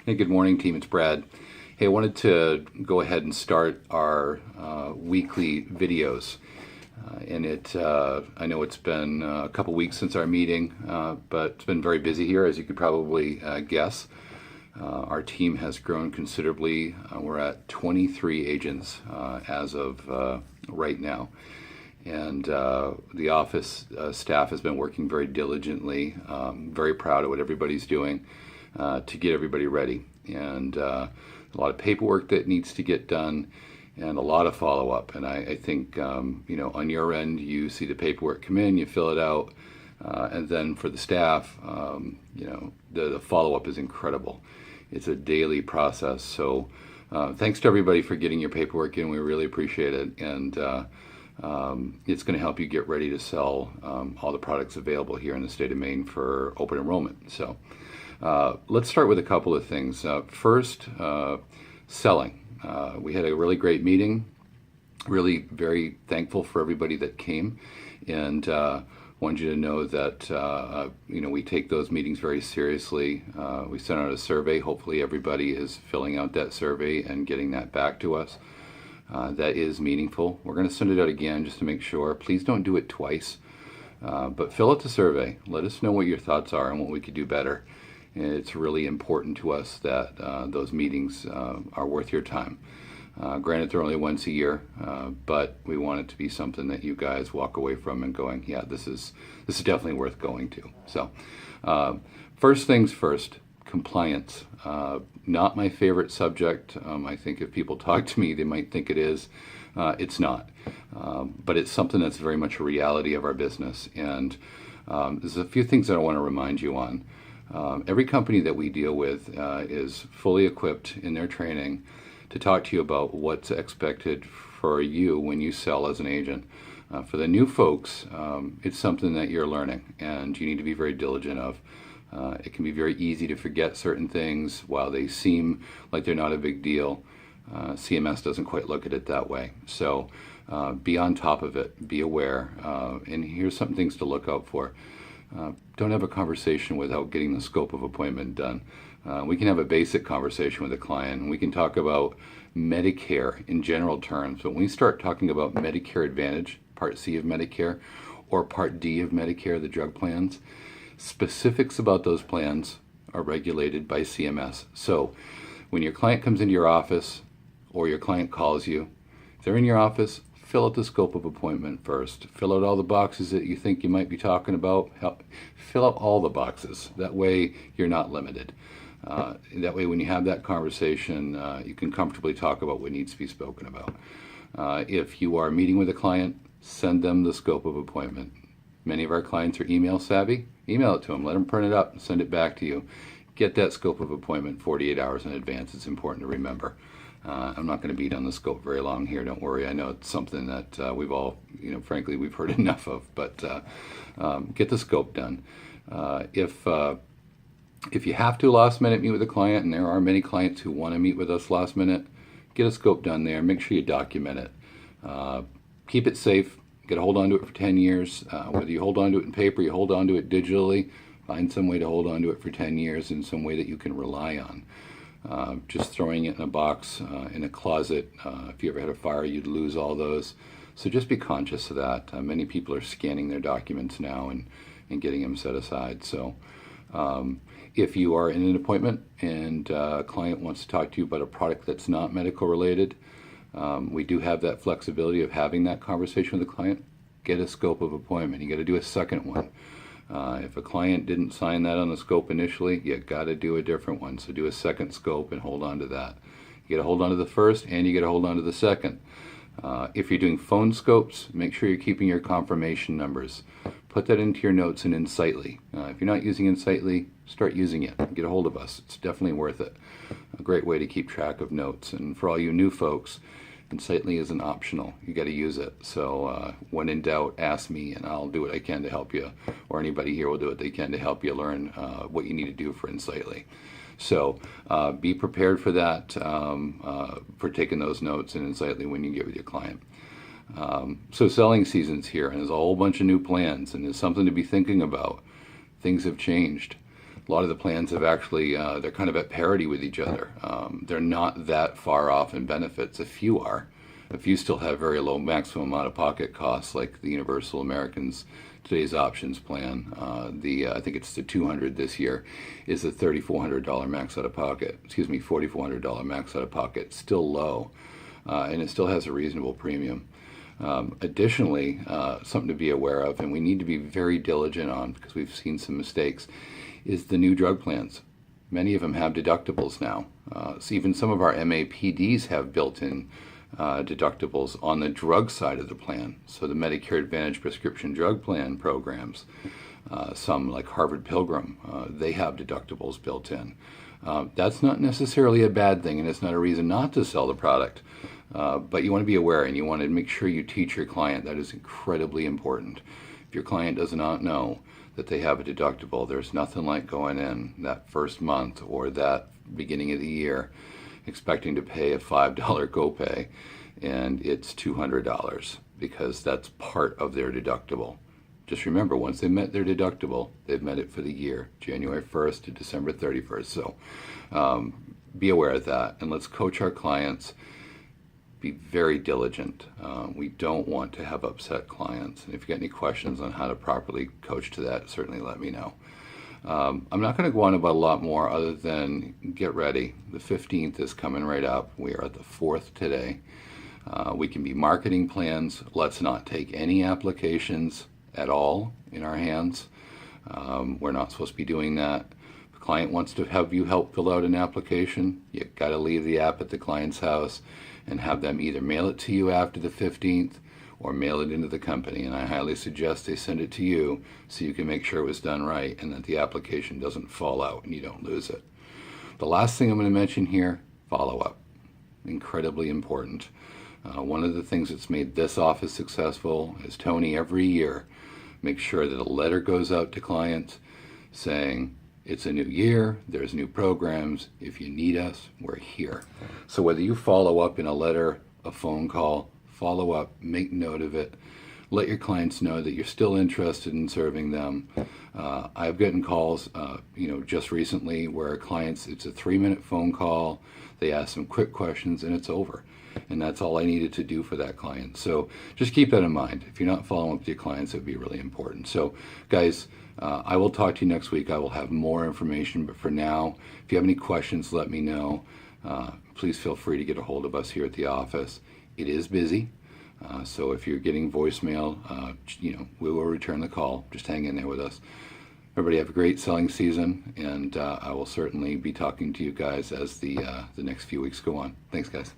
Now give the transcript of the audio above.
Hey, good morning, team. It's Brad. Hey, I wanted to go ahead and start our weekly videos. I know it's been a couple weeks since our meeting, but it's been very busy here, as you could probably guess. Our team has grown considerably. We're at 23 agents as of right now. And the office staff has been working very diligently, very proud of what everybody's doing to get everybody ready. And a lot of paperwork that needs to get done and a lot of follow-up. And I think, on your end, you see the paperwork come in, you fill it out, and then for the staff, the follow-up is incredible. It's a daily process. So thanks to everybody for getting your paperwork in. We really appreciate it. And it's going to help you get ready to sell all the products available here in the state of Maine for open enrollment. So let's start with a couple of things. First, selling. We had a really great meeting. Really very thankful for everybody that came, and wanted you to know that we take those meetings very seriously. We sent out a survey. Hopefully everybody is filling out that survey and getting that back to us. That is meaningful. We're going to send it out again just to make sure. Please don't do it twice, but fill out the survey. Let us know what your thoughts are and what we could do better. And it's really important to us that those meetings are worth your time. Granted, they're only once a year, but we want it to be something that you guys walk away from and going, yeah, this is definitely worth going to. So, first things first, compliance. Not my favorite subject. I think if people talk to me, they might think it is. It's not, but it's something that's very much a reality of our business. And there's a few things that I want to remind you on. Every company that we deal with is fully equipped in their training to talk to you about what's expected for you when you sell as an agent. For the new folks, it's something that you're learning and you need to be very diligent of. It can be very easy to forget certain things while they seem like they're not a big deal. CMS doesn't quite look at it that way. So be on top of it, be aware, and here's some things to look out for. Don't have a conversation without getting the scope of appointment done. We can have a basic conversation with a client, and we can talk about Medicare in general terms. But when we start talking about Medicare Advantage, Part C of Medicare, or Part D of Medicare, the drug plans, specifics about those plans are regulated by CMS. So when your client comes into your office or your client calls you, if they're in your office, fill out the scope of appointment first. Fill out all the boxes that you think you might be talking about. Fill out all the boxes. That way you're not limited. That way when you have that conversation, you can comfortably talk about what needs to be spoken about. If you are meeting with a client, send them the scope of appointment. Many of our clients are email savvy. Email it to them. Let them print it up and send it back to you. Get that scope of appointment 48 hours in advance. It's important to remember. I'm not going to beat on the scope very long here. Don't worry. I know it's something that we've all, frankly, we've heard enough of. But get the scope done. If you have to last minute meet with a client, and there are many clients who want to meet with us last minute, get a scope done there. Make sure you document it. Keep it safe. Get a hold on to it for 10 years. Whether you hold on to it in paper, you hold on to it digitally, find some way to hold on to it for 10 years in some way that you can rely on. Just throwing it in a box, in a closet, if you ever had a fire, you'd lose all those. So just be conscious of that. Many people are scanning their documents now and getting them set aside. So if you are in an appointment and a client wants to talk to you about a product that's not medical related, we do have that flexibility of having that conversation with the client. Get a scope of appointment. You got to do a second one. If a client didn't sign that on the scope initially, you got to do a different one. So do a second scope and hold on to that. You got to hold on to the first and you got to hold on to the second. If you're doing phone scopes, make sure you're keeping your confirmation numbers. Put that into your notes in Insightly. If you're not using Insightly, start using it. Get a hold of us. It's definitely worth it. A great way to keep track of notes. And for all you new folks, Insightly isn't optional. You got to use it. So when in doubt, ask me and I'll do what I can to help you. Or anybody here will do what they can to help you learn what you need to do for Insightly. So be prepared for that, for taking those notes in Insightly when you get with your client. So selling season's here, and there's a whole bunch of new plans, and there's something to be thinking about. Things have changed. A lot of the plans have actually, they're kind of at parity with each other. They're not that far off in benefits. A few are. A few still have very low maximum out-of-pocket costs, like the Universal Americans Today's Options plan. I think it's the 200 this year, is a $3,400 max out-of-pocket. Excuse me, $4,400 max out-of-pocket. Still low, and it still has a reasonable premium. Additionally, something to be aware of, and we need to be very diligent on because we've seen some mistakes, is the new drug plans. Many of them have deductibles now. So even some of our MAPDs have built-in deductibles on the drug side of the plan. So the Medicare Advantage prescription drug plan programs, some like Harvard Pilgrim, they have deductibles built in. That's not necessarily a bad thing, and it's not a reason not to sell the product. But you want to be aware, and you want to make sure you teach your client. That is incredibly important. If your client does not know that they have a deductible, there's nothing like going in that first month or that beginning of the year expecting to pay a $5 copay, and it's $200 because that's part of their deductible. Just remember, once they've met their deductible, they've met it for the year, January 1st to December 31st. So be aware of that, and let's coach our clients. Be very diligent. We don't want to have upset clients. And if you got any questions on how to properly coach to that, certainly let me know. I'm not going to go on about a lot more other than get ready. The 15th is coming right up. We are at the 4th today. We can be marketing plans. Let's not take any applications at all in our hands. We're not supposed to be doing that. If the client wants to have you help fill out an application, you got to leave the app at the client's house and have them either mail it to you after the 15th or mail it into the company. And I highly suggest they send it to you so you can make sure it was done right and that the application doesn't fall out and you don't lose it. The last thing I'm going to mention here, follow-up. Incredibly important. One of the things that's made this office successful is Tony every year makes sure that a letter goes out to clients saying, it's a new year, there's new programs, if you need us, we're here. So whether you follow up in a letter, a phone call, follow up, make note of it, let your clients know that you're still interested in serving them. I've gotten calls, just recently where clients, it's a 3-minute phone call, they ask some quick questions and it's over. And that's all I needed to do for that client. So just keep that in mind. If you're not following up with your clients, it would be really important. So guys, I will talk to you next week. I will have more information, but for now, if you have any questions, let me know. Please feel free to get a hold of us here at the office. It is busy, so if you're getting voicemail, we will return the call. Just hang in there with us. Everybody have a great selling season, and I will certainly be talking to you guys as the next few weeks go on. Thanks, guys.